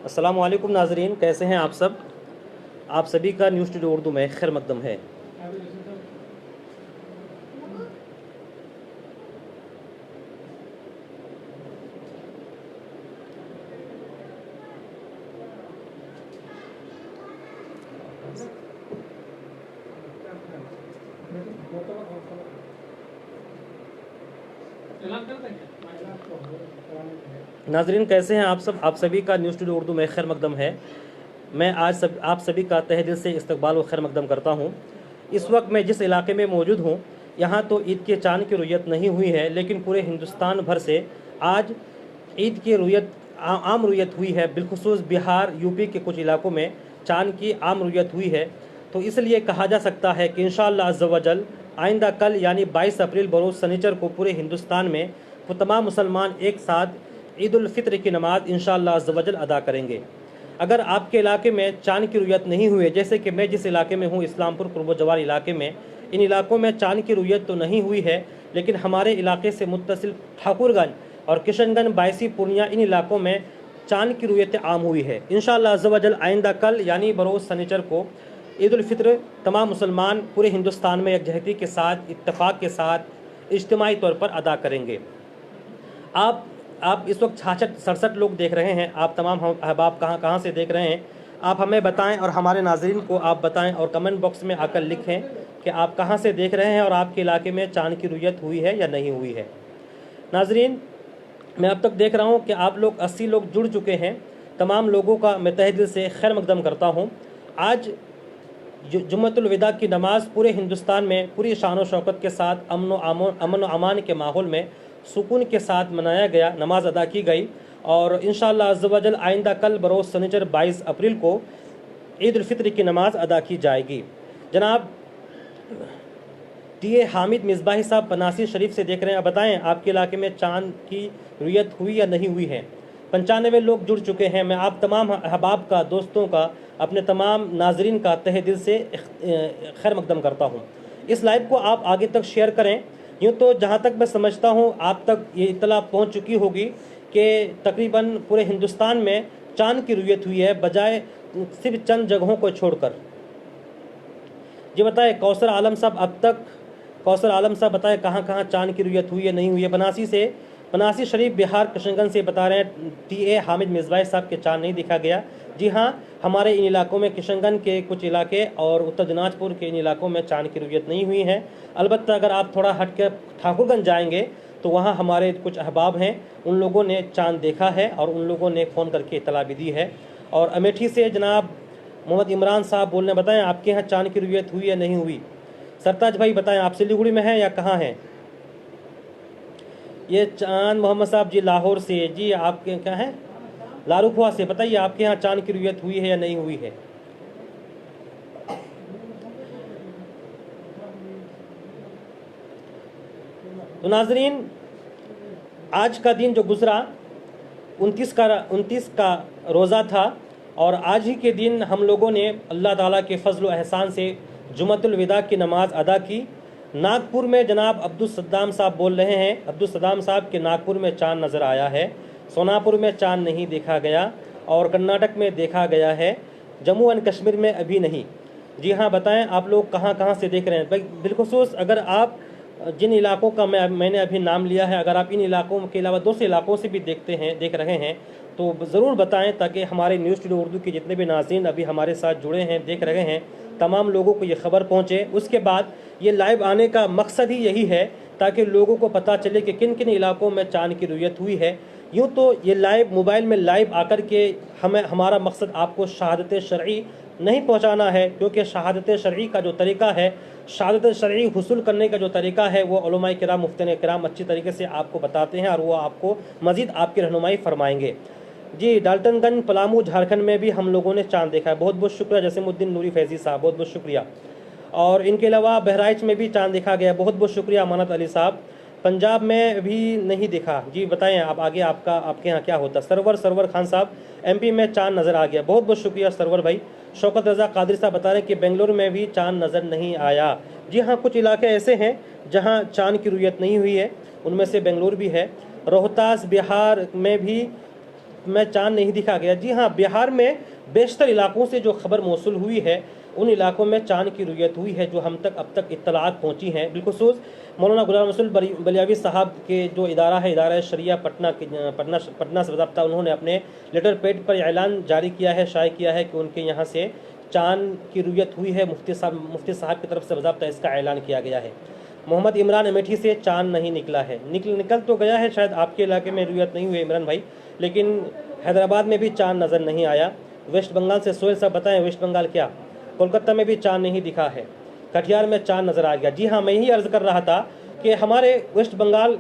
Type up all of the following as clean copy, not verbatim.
अस्सलाम वालेकुम नाजरीन, कैसे हैं आप सब। आप सभी का न्यूज़ टुडे उर्दू में खैर मकदम है। नाजरीन कैसे हैं आप सब। आप सभी का न्यूज़ टुडे उर्दू में खैर मकदम है। मैं आज आप सभी का तहे दिल से इस्तकबाल व खैर मकदम करता हूँ। इस वक्त मैं जिस इलाके में मौजूद हूँ, यहाँ तो ईद के चांद की रुयत नहीं हुई है, लेकिन पूरे हिंदुस्तान भर से आज ईद की रुयत आम रुयत हुई है। बिलखुसूस बिहार, यूपी के कुछ इलाकों में चांद की आम रुयत हुई है। तो इसलिए कहा जा सकता है कि इंशाअल्लाह अज़्ज़ व जल आइंदा कल यानी 22 अप्रैल बरोज़ सनीचर को पूरे हिंदुस्तान में वो तमाम मुसलमान एक साथ ईद उल फित्र की नमाज इंशाअल्लाह अज़्ज़ व जल अदा करेंगे। अगर आपके इलाके में चांद की रुयत नहीं हुई, जैसे कि मैं जिस इलाके में हूँ, इस्लामपुर कुर्ब जवार इलाके में, इन इलाकों में चांद की रुयत तो नहीं हुई है, लेकिन हमारे इलाके से मुत्तसिल ठाकुरगंज और किशनगंज, बायसी, पूर्णिया, इन इलाकों में चांद की रुयत आम हुई है। इंशाअल्लाह अज़्ज़ व जल आइंदा कल यानी बरोज़ सनीचर को ईद उल फित्र तमाम मुसलमान पूरे हिंदुस्तान में यकजहती के साथ, इत्तफाक के साथ, इज्तिमाई तौर पर अदा करेंगे। आप इस वक्त 66-67 लोग देख रहे हैं। आप तमाम अहबाब कहाँ से देख रहे हैं, आप हमें बताएं और हमारे नाजरीन को आप बताएं और कमेंट बॉक्स में आकर लिखें कि आप कहाँ से देख रहे हैं और आपके इलाके में चांद की रुयत हुई है या नहीं हुई है। नाजरीन, मैं अब तक देख रहा हूँ कि आप लोग 80 लोग जुड़ चुके हैं। तमाम लोगों का मैं तहे दिल से खैर मकदम करता हूँ। आज जुम्मतुल विदा की नमाज़ पूरे हिंदुस्तान में पूरी शान व शौकत के साथ अमन व अमान के माहौल में सुकून के साथ मनाया गया, नमाज अदा की गई। और इंशाअल्लाह अज़्ज़ व जल आइंदा कल बरोज़ सनीचर 22 अप्रैल को ईद उल फित्र की नमाज अदा की जाएगी। जनाब टी ए हामिद मिसबाही साहब पनासी शरीफ से देख रहे हैं। बताएं आपके इलाके में चांद की रुयत हुई या नहीं हुई है। 95 लोग जुड़ चुके हैं। मैं आप तमाम अहबाब का, दोस्तों का, अपने तमाम नाजरीन का तहे दिल से खैर मकदम करता हूँ। इस लाइव को आप आगे तक शेयर करें। यूँ तो जहाँ तक मैं समझता हूँ आप तक ये इत्तला पहुँच चुकी होगी कि तकरीबन पूरे हिंदुस्तान में चांद की रुयत हुई है, बजाय सिर्फ चंद जगहों को छोड़कर। जी बताएं कौसर आलम साहब बताएं कहाँ कहाँ चांद की रुयत हुई है, नहीं हुई है। पनासी शरीफ बिहार किशनगंज से बता रहे हैं टी ए हामिद मिसबाही साहब के चांद नहीं दिखा गया। जी हाँ, हमारे इन इलाकों में किशनगंज के कुछ इलाके और उत्तर दिनाजपुर के इन इलाकों में चांद की रुयत नहीं हुई है। अलबत्ता अगर आप थोड़ा हट कर ठाकुरगंज जाएंगे तो वहाँ हमारे कुछ अहबाब हैं, उन लोगों ने चांद देखा है और उन लोगों ने फ़ोन करके इतला भी दी है। और अमेठी से जनाब मोहम्मद इमरान साहब बोलने, बताएं आपके यहाँ चांद की रुयत हुई या नहीं हुई। सरताज भाई बताएं आप सिलीगुड़ी में हैं या कहाँ हैं। ये चांद मोहम्मद साहब जी लाहौर से। जी आपके क्या हैं, लारूखुआ से। बताइए आपके यहाँ चांद की रुयत हुई है या नहीं हुई है। तो नाजरीन, आज का दिन जो गुजरा 29 का रोज़ा था और आज ही के दिन हम लोगों ने अल्लाह ताला के फजल व एहसान से जुम्मतुल विदा की नमाज अदा की। नागपुर में जनाब अब्दुल सद्दाम साहब बोल रहे हैं, अब्दुल सद्दाम साहब के नागपुर में चांद नज़र आया है, सोनापुर में चांद नहीं देखा गया और कर्नाटक में देखा गया है, जम्मू एंड कश्मीर में अभी नहीं। जी हाँ, बताएं आप लोग कहाँ कहाँ से देख रहे हैं। बिलखुसूस अगर आप जिन इलाकों का मैंने अभी नाम लिया है, अगर आप इन इलाकों के अलावा दूसरे इलाकों से भी देख रहे हैं तो ज़रूर बताएं, ताकि हमारे न्यूज़ टुडे उर्दू के जितने भी नाज़रीन अभी हमारे साथ जुड़े हैं, देख रहे हैं, तमाम लोगों को ये ख़बर पहुँचे। उसके बाद ये लाइव आने का मकसद ही यही है ताकि लोगों को पता चले कि किन किन इलाकों में चांद की रुयत हुई है। यूँ तो ये लाइव मोबाइल में लाइव आकर के हमारा मकसद आपको शहादत शरई नहीं पहुँचाना है, क्योंकि शहादत शरई का जो तरीका है, शहादत शरई हुसूल करने का जो तरीका है, वो उलमाए किराम, मुफ्तिन किराम अच्छी तरीके से आपको बताते हैं और वो आपको मज़ीद आपकी रहनुमाई फरमाएंगे। जी डाल्टनगंज, पलामू, झारखंड में भी हम लोगों ने चांद देखा है। बहुत बहुत शुक्रिया जसीमुद्दीन नूरी फैज़ी साहब, बहुत बहुत शुक्रिया। और इनके अलावा बहराइच में भी चांद देखा गया, बहुत बहुत शुक्रिया अमानत अली साहब। पंजाब में भी नहीं देखा। जी बताएं आप आगे आपके यहाँ क्या होता। सरवर खान साहब, एमपी में चांद नज़र आ गया, बहुत बहुत शुक्रिया सरवर भाई। शौकत रज़ा कादिर साहब बता रहे हैं कि बेंगलुरु में भी चांद नज़र नहीं आया। जी हाँ, कुछ इलाके ऐसे हैं जहाँ चांद की रुयत नहीं हुई है, उनमें से बेंगलुरु भी है। रोहतास बिहार में भी में चाँद नहीं दिखा गया। जी हाँ, बिहार में बेशतर इलाकों से जो खबर मौसूल हुई है उन इलाकों में चाँद की रुयत हुई है जो हम तक अब तक इत्तलात पहुँची हैं। बिलखुसूस मौलाना गुलाम रसूल बलियावी साहब के जो इदारा है, इदारा शरिया पटना से बाज़ाब्ता, उन्होंने अपने लेटर पैड पर ऐलान जारी किया है, शाये किया है कि उनके यहाँ से चाँद की रुयत हुई है। मुफ्ती साहब की तरफ से बाज़ाब्ता इसका ऐलान किया गया है। मोहम्मद इमरान अमेठी से चाँद नहीं निकला है। निकल तो गया है, शायद आपके इलाके में रुयत नहीं हुई इमरान भाई, लेकिन हैदराबाद में भी चाँद नज़र नहीं आया। वेस्ट बंगाल से सोहेल साहब बताएं, वेस्ट बंगाल क्या? कोलकाता में भी चाँद नहीं दिखा है। कटिहार में चाँद नज़र आ गया। जी हाँ, मैं यही अर्ज़ कर रहा था कि हमारे वेस्ट बंगाल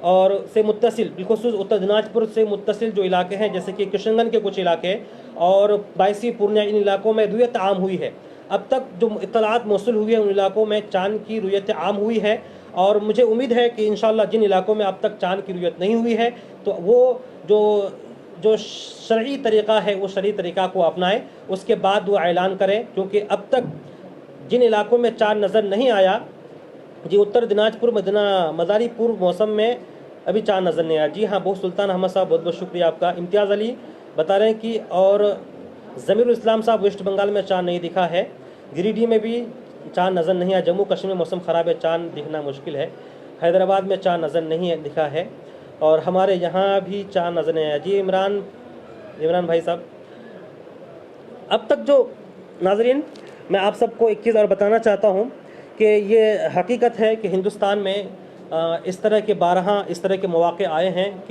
और से मुत्तसिल, बिलखुसूस उत्तर दिनाजपुर से मुत्तसिल जो इलाके हैं, जैसे कि किशनगंज के कुछ इलाके और बायसी, पूर्णिया, इन इलाकों में रुयत आम हुई है। अब तक जो इत्तलात मौसूल हुई है उन इलाकों में चाँद की रुयत आम हुई है, और मुझे उम्मीद है कि इंशाअल्लाह जिन इलाकों में अब तक चाँद की रुयत नहीं हुई है तो वो जो शरई तरीक़ा है वो शरई तरीक़ा को अपनाएं, उसके बाद वो ऐलान करें। क्योंकि अब तक जिन इलाकों में चाँद नज़र नहीं आया, जी उत्तर दिनाजपुर, मदारीपुर मौसम में अभी चाँद नज़र नहीं आया। जी हाँ, बहुत सुल्तान अहमद साहब, बहुत बहुत शुक्रिया आपका। इम्तियाज़ अली बता रहे हैं कि और ज़मीरुल इस्लाम साहब वेस्ट बंगाल में चाँद नहीं दिखा है। गिरिडीह में भी चाँद नज़र नहीं आया। जम्मू कश्मीर में मौसम ख़राब है, चाँद दिखना मुश्किल है। हैदराबाद में चाँद नज़र नहीं दिखा है, और हमारे यहाँ भी चाँद नज़र नहीं आया। जी इमरान भाई साहब, अब तक जो नाज़रीन, मैं आप सबको एक चीज़ और बताना चाहता हूँ कि ये हकीकत है कि हिंदुस्तान में इस तरह के मौक़े आए हैं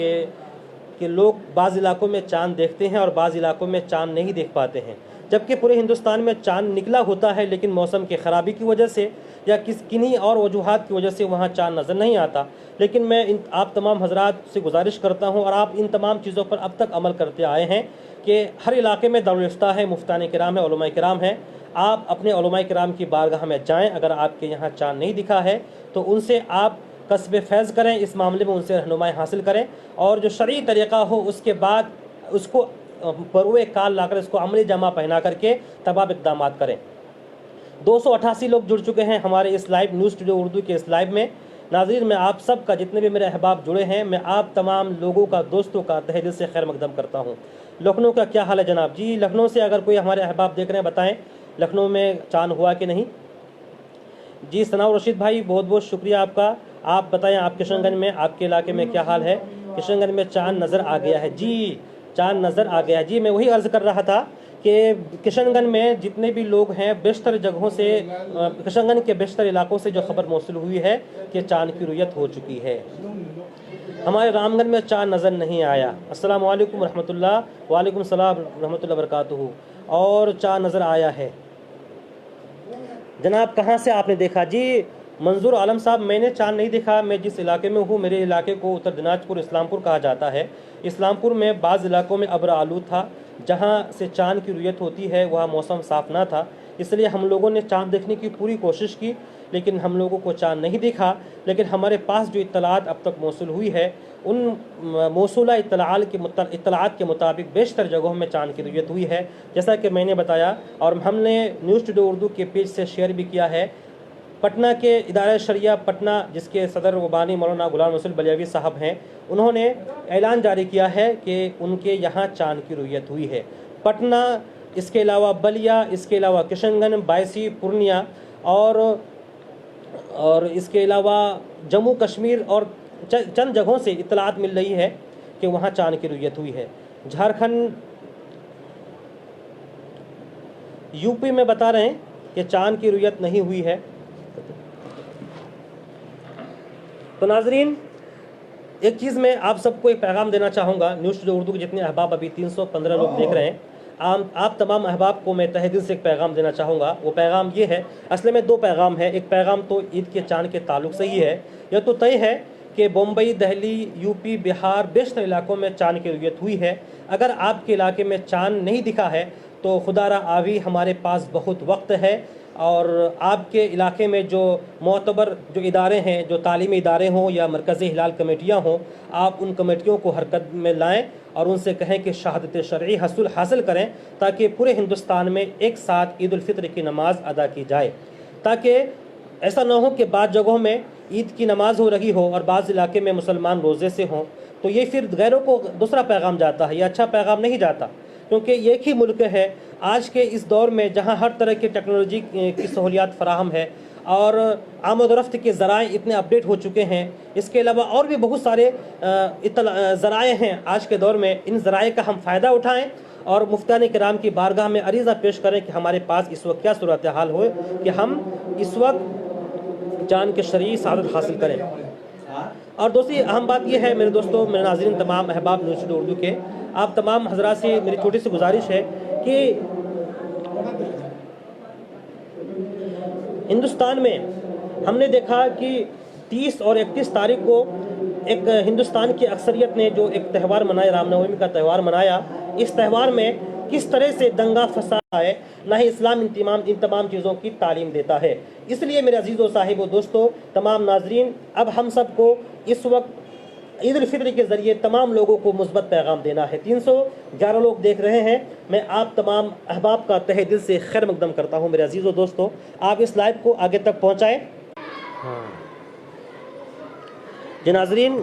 कि लोग बाज़ इलाकों में चाँद देखते हैं और बाज़ इलाकों में चाँद नहीं देख पाते हैं, जबकि पूरे हिंदुस्तान में चाँद निकला होता है, लेकिन मौसम की ख़राबी की वजह से या किन्हीं और वजूहात की वजह से वहाँ चाँद नज़र नहीं आता। लेकिन मैं आप तमाम हज़रात से गुजारिश करता हूँ, और आप इन तमाम चीज़ों पर अब तक अमल करते आए हैं कि हर इलाके में दारुल इफ्ता है, मुफ्तान किराम है, उलमा किराम हैं। आप अपने उलमा किराम की बारगाह में जाएँ। अगर आपके यहाँ चाँद नहीं दिखा है तो उनसे आप कस्ब फैज़ करें, इस मामले में उनसे रहनुमाई हासिल करें, और जो शरई तरीक़ा हो उसके बाद उसको बरुए काल लाकर इसको अमली जमा पहना करके तब आप इक़दाम करें। 288 लोग जुड़ चुके हैं हमारे इस लाइव न्यूज़ स्टूडियो उर्दू के इस लाइव में। नाज़रीन, मैं आप सब का, जितने भी मेरे अहबाब जुड़े हैं, मैं आप तमाम लोगों का, दोस्तों का तहे दिल से खैर मकदम करता हूँ। लखनऊ का क्या हाल है जनाब? जी, लखनऊ से अगर कोई हमारे अहबाब देख रहे हैं, बताएँ लखनऊ में चाँद हुआ कि नहीं। जी सनाउ रशीद भाई, बहुत बहुत शुक्रिया आपका। आप बताएं, आप किशनगंज में, आपके इलाके में क्या हाल है? किशनगंज में चाँद नज़र आ गया है। जी, चाँद नज़र आ गया। जी, मैं वही अर्ज़ कर रहा था कि किशनगंज में जितने भी लोग हैं, बेशतर जगहों से, किशनगंज के बेशतर इलाकों से जो खबर मौसूल हुई है कि चाँद की रुयत हो चुकी है। हमारे रामगंज में चाँद नज़र नहीं आया। अस्सलामु अलैकुम रहमतुल्लाह, वालेकुम सलाम रहमतुल्लाह बरकातुहू। और चाँद नज़र आया है जनाब। कहाँ से आपने देखा? जी मंजूर आलम साहब, मैंने चाँद नहीं देखा। मैं जिस इलाके में हूँ, मेरे इलाके को उत्तर दिनाजपुर इस्लामपुर कहा जाता है। इस्लामपुर में बाज़ इलाकों में अब्र आलूद था, जहाँ से चाँद की रुयत होती है वहाँ मौसम साफ़ ना था, इसलिए हम लोगों ने चाँद देखने की पूरी कोशिश की, लेकिन हम लोगों को चाँद नहीं दिखा। लेकिन हमारे पास जो इत्तलात अब तक मौसूल हुई है, उन मौसूला इत्तलात के मुताबिक बेशतर जगहों में चाँद की रुयत हुई है, जैसा कि मैंने बताया, और हमने न्यूज़ स्टूडियो उर्दू के पेज से शेयर भी किया है। पटना के इदारा शरिया पटना, जिसके सदर व बानी मौलाना गुलाम रसूल बलियावी साहब हैं, उन्होंने ऐलान जारी किया है कि उनके यहाँ चाँद की रुयत हुई है। पटना, इसके अलावा बलिया, इसके अलावा किशनगंज, बायसी, पूर्णिया और इसके अलावा जम्मू कश्मीर और चंद जगहों से इत्तलात मिल रही है कि वहाँ चाँद की रुयत हुई है। झारखंड, यूपी में बता रहे हैं कि चाँद की रुयत नहीं हुई है। तो नाजरीन, एक चीज़ मैं आप सबको एक पैगाम देना चाहूँगा। न्यूज़ स्टूडियो उर्दू के जितने अहबाब, अभी 315 लोग देख रहे हैं, आप तमाम अहबाब को मैं तहे दिल से एक पैगाम देना चाहूँगा। वो पैगाम ये है, असल में दो पैगाम है। एक पैगाम तो ईद के चाँद के ताल्लुक़ से ही है। यह तो तय है कि बम्बई, दिल्ली, यूपी, बिहार, बेशतर इलाकों में चाँद की रुयत हुई है। अगर आपके इलाके में चाँद नहीं दिखा है तो खुदारा आवी, हमारे पास बहुत वक्त है, और आपके इलाके में जो मोतबर जो इदारे हैं, जो तालीमी इदारे हों या मरकज़ी हिलाल कमेटियाँ हों, आप उन कमेटियों को हरकत में लाएं और उनसे कहें कि शहादत शरई हासिल करें, ताकि पूरे हिंदुस्तान में एक साथ ईद उल फित्र की नमाज़ अदा की जाए, ताकि ऐसा ना हो कि बाद जगहों में ईद की नमाज़ हो रही हो और बाज़ इलाके में मुसलमान रोज़े से हों। تو یہ پھر غیروں کو دوسرا پیغام جاتا ہے، یہ اچھا پیغام نہیں جاتا، کیونکہ ایک ہی ملک ہے آج کے اس دور میں جہاں ہر طرح کی ٹیکنالوجی کی سہولیات فراہم ہے اور آمد و رفت کے ذرائع اتنے اپڈیٹ ہو چکے ہیں۔ اس کے علاوہ اور بھی بہت سارے ذرائع ہیں آج کے دور میں، ان ذرائع کا ہم فائدہ اٹھائیں اور مفتیان کرام کی بارگاہ میں عریضہ پیش کریں کہ ہمارے پاس اس وقت کیا صورتحال ہو کہ ہم اس وقت جان کے شرعی سعادت حاصل کریں۔ اور دوسری اہم بات یہ ہے میرے دوستوں، میرے ناظرین، تمام احباب یونیورسٹی اردو کے، آپ تمام حضرات سے میری چھوٹی سی گزارش ہے کہ ہندوستان میں ہم نے دیکھا کہ 30 اور 31 تاریخ کو ایک ہندوستان کی اکثریت نے جو ایک تہوار منایا، رام نومی کا تہوار منایا، اس تہوار میں کس طرح سے دنگا فساد ہے، نہ ہی اسلام ان تمام چیزوں کی تعلیم دیتا ہے۔ اس لیے میرے عزیزوں، صاحبوں، دوستوں، تمام ناظرین، اب ہم سب کو اس وقت عید الفطر کے ذریعے تمام لوگوں کو مثبت پیغام دینا ہے۔ 311 لوگ دیکھ رہے ہیں، میں آپ تمام احباب کا تہہ دل سے خیر مقدم کرتا ہوں۔ میرے عزیزوں، دوستوں، آپ اس لائیو کو آگے تک پہنچائیں۔ جی ناظرین،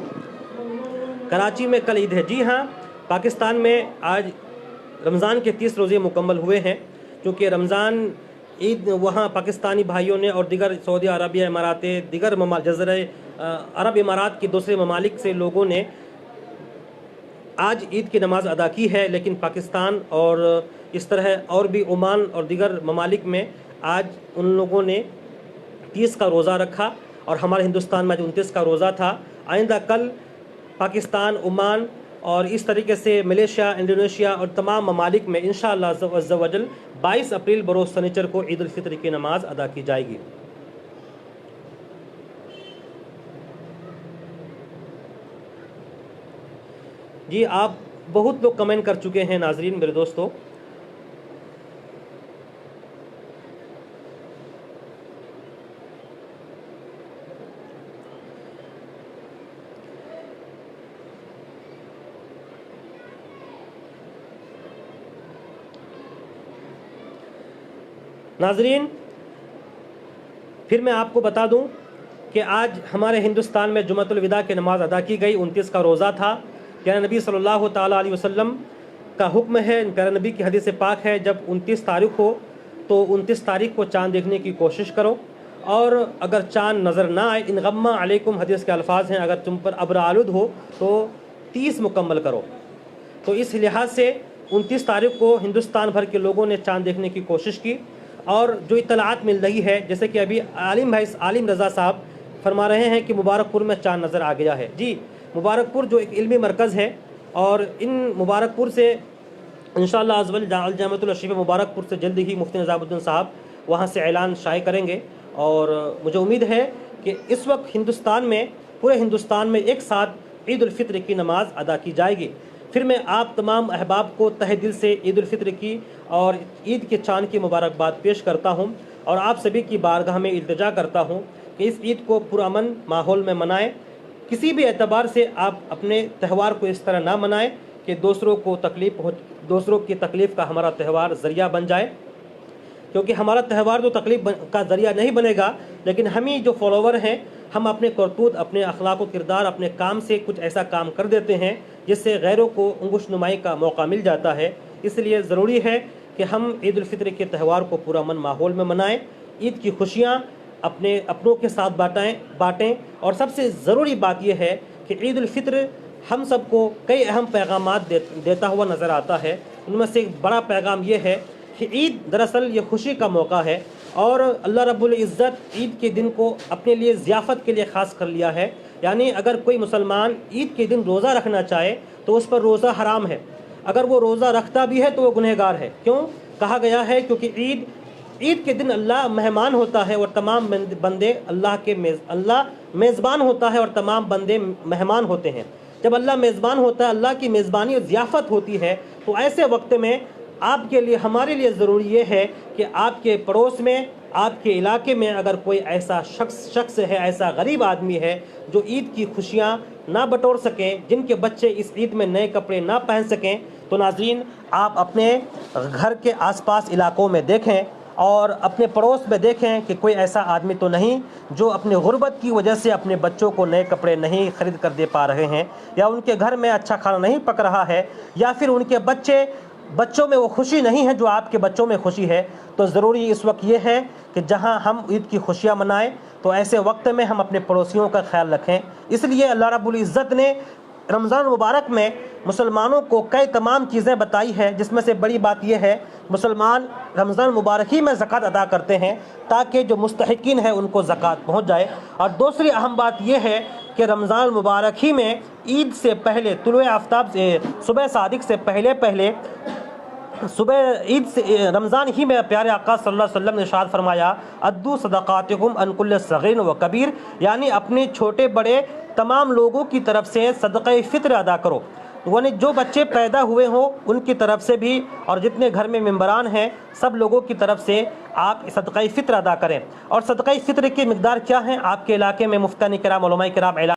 کراچی میں کل عید ہے۔ جی ہاں، پاکستان میں آج رمضان کے 30 روزے مکمل ہوئے ہیں، کیونکہ رمضان عید وہاں پاکستانی بھائیوں نے اور دیگر سعودی عربیہ، امارات، دیگر جزیرہ عرب امارات کے دوسرے ممالک سے لوگوں نے آج عید کی نماز ادا کی ہے، لیکن پاکستان اور اس طرح اور بھی عمان اور دیگر ممالک میں آج ان لوگوں نے 30 کا روزہ رکھا اور ہمارے ہندوستان میں آج 29 کا روزہ تھا۔ آئندہ کل پاکستان، عمان اور اس طریقے سے ملیشیا، انڈونیشیا اور تمام ممالک میں انشاءاللہ عز و جل 22 اپریل بروز سنیچر کو عید الفطر کی نماز ادا کی جائے گی۔ جی، آپ بہت لوگ کمنٹ کر چکے ہیں ناظرین، میرے دوستو۔ ناظرین، پھر میں آپ کو بتا دوں کہ آج ہمارے ہندوستان میں جمعۃ الوداع کی نماز ادا کی گئی، 29 کا روزہ تھا۔ پیارے نبی صلی اللہ تعالیٰ علیہ وسلم کا حکم ہے، پیارے نبی کی حدیث پاک ہے، جب 29 تاریخ ہو تو 29 تاریخ کو چاند دیکھنے کی کوشش کرو، اور اگر چاند نظر نہ آئے، ان غمّ علیکم حدیث کے الفاظ ہیں، اگر تم پر ابر آلود ہو تو 30 مکمل کرو۔ تو اس لحاظ سے 29 تاریخ کو ہندوستان بھر کے لوگوں نے چاند دیکھنے کی کوشش کی، اور جو اطلاعات مل رہی ہے، جیسے کہ ابھی عالم رضا صاحب فرما رہے ہیں کہ مبارک پور میں چاند نظر آ گیا ہے۔ جی، مبارک پور جو ایک علمی مرکز ہے، اور ان مبارک پور سے انشاءاللہ عز و جل جامعۃ الاشرف مبارک پور سے جلد ہی مفتی نظام الدین صاحب وہاں سے اعلان شائع کریں گے، اور مجھے امید ہے کہ اس وقت ہندوستان میں، پورے ہندوستان میں ایک ساتھ عید الفطر کی نماز ادا کی جائے گی۔ پھر میں آپ تمام احباب کو تہہ دل سے عید الفطر کی اور عید کے چاند کی مبارکباد پیش کرتا ہوں، اور آپ سبھی کی بارگاہ میں التجا کرتا ہوں کہ اس عید کو پرامن ماحول میں منائیں۔ کسی بھی اعتبار سے آپ اپنے تہوار کو اس طرح نہ منائیں کہ دوسروں کی تکلیف کا ہمارا تہوار ذریعہ بن جائے، کیونکہ ہمارا تہوار تو تکلیف کا ذریعہ نہیں بنے گا، لیکن ہم ہی جو فالوور ہیں، ہم اپنے کرتوت، اپنے اخلاق و کردار، اپنے کام سے کچھ ایسا کام کر دیتے ہیں جس سے غیروں کو انگشت نمائی کا موقع مل جاتا ہے۔ اس لیے ضروری ہے کہ ہم عید الفطر کے تہوار کو پرامن ماحول میں منائیں، عید کی خوشیاں اپنوں کے ساتھ بانٹیں، اور سب سے ضروری بات یہ ہے کہ عید الفطر ہم سب کو کئی اہم پیغامات دیتا ہوا نظر آتا ہے۔ ان میں سے ایک بڑا پیغام یہ ہے کہ عید دراصل یہ خوشی کا موقع ہے، اور اللہ رب العزت عید کے دن کو اپنے لیے ضیافت کے لیے خاص کر لیا ہے۔ یعنی اگر کوئی مسلمان عید کے دن روزہ رکھنا چاہے تو اس پر روزہ حرام ہے، اگر وہ روزہ رکھتا بھی ہے تو وہ گنہگار ہے۔ کیوں کہا گیا ہے؟ کیونکہ عید کے دن اللہ مہمان ہوتا ہے اور تمام بندے اللہ میزبان ہوتا ہے اور تمام بندے مہمان ہوتے ہیں۔ جب اللہ میزبان ہوتا ہے، اللہ کی میزبانی اور ضیافت ہوتی ہے، تو ایسے وقت میں آپ کے لیے، ہمارے لیے ضروری یہ ہے کہ آپ کے پڑوس میں، آپ کے علاقے میں اگر کوئی ایسا شخص ہے، ایسا غریب آدمی ہے جو عید کی خوشیاں نہ بٹور سکیں، جن کے بچے اس عید میں نئے کپڑے نہ پہن سکیں، تو ناظرین، آپ اپنے گھر کے آس پاس علاقوں میں دیکھیں اور اپنے پڑوس میں دیکھیں کہ کوئی ایسا آدمی تو نہیں جو اپنے غربت کی وجہ سے اپنے بچوں کو نئے کپڑے نہیں خرید کر دے پا رہے ہیں، یا ان کے گھر میں اچھا کھانا نہیں پک رہا ہے، یا پھر ان کے بچوں میں وہ خوشی نہیں ہے جو آپ کے بچوں میں خوشی ہے۔ تو ضروری اس وقت یہ ہے کہ جہاں ہم عید کی خوشیاں منائیں تو ایسے وقت میں ہم اپنے پڑوسیوں کا خیال رکھیں۔ اس لیے اللہ رب العزت نے رمضان المبارک میں مسلمانوں کو کئی تمام چیزیں بتائی ہے، جس میں سے بڑی بات یہ ہے مسلمان رمضان المبارک ہی میں زکوٰۃ ادا کرتے ہیں تاکہ جو مستحقین ہیں ان کو زکوٰۃ پہنچ جائے۔ اور دوسری اہم بات یہ ہے کہ رمضان المبارک ہی میں عید سے پہلے طلوع آفتاب سے صبح صادق سے پہلے صبح عید سے رمضان ہی میں پیارے آقا صلی اللہ علیہ وسلم نے ارشاد فرمایا ادو صدقاتکم عن کل صغیر و کبیر، یعنی اپنے چھوٹے بڑے تمام لوگوں کی طرف سے صدقہ فطر ادا کرو، یعنی جو بچے پیدا ہوئے ہوں ان کی طرف سے بھی، اور جتنے گھر میں ممبران ہیں سب لوگوں کی طرف سے آپ صدقہ فطر ادا کریں۔ اور صدقہ فطر کی مقدار کیا ہے آپ کے علاقے میں مفتیان کرام علماء کرام اعلان